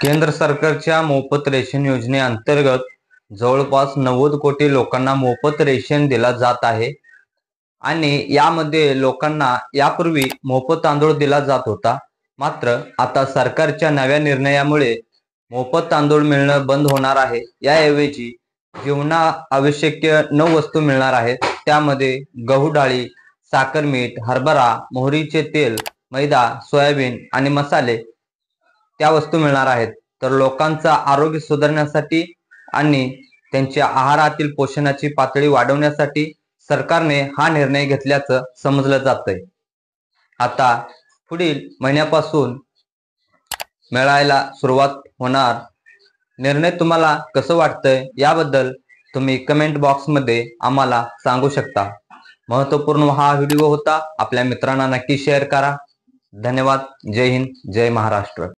केंद्र सरकारच्या मोफत रेशन योजनेअंतर्गत जवळपास 90 कोटी लोकांना मोफत रेशन दिला जात आहे आणि यामध्ये लोकांना यापूर्वी मोफत तांदूळ दिला जात होता। मात्र आता सरकारच्या नव्या निर्णयामुळे मोफत तांदूळ मिळणं बंद होणार आहे। याऐवजी जीवनावश्यक 9 वस्तू मिळणार आहेत। त्यामध्ये गहू डाळी, साखर, मीठ, हरभरा, मोहरीचे तेल, मैदा, सोयाबीन आणि मसाले त्या वस्तू मिळणार आहेत। तर लोकांचं आरोग्य सुधारण्यासाठी आणि त्यांच्या आहारातील पोषणाची पातळी वाढवण्यासाठी सरकारने हा निर्णय घेतल्याचं समजलं जातंय। आता पुढील महिन्यापासून मिळायला सुरुवात होणार। निर्णय तुम्हाला कसं वाटतंय याबद्दल तुम्ही कमेंट बॉक्समध्ये आम्हाला सांगू शकता। महत्त्वपूर्ण हा व्हिडिओ होता। आपल्या मित्रांना नक्की शेअर करा। धन्यवाद। जय हिंद, जय महाराष्ट्र।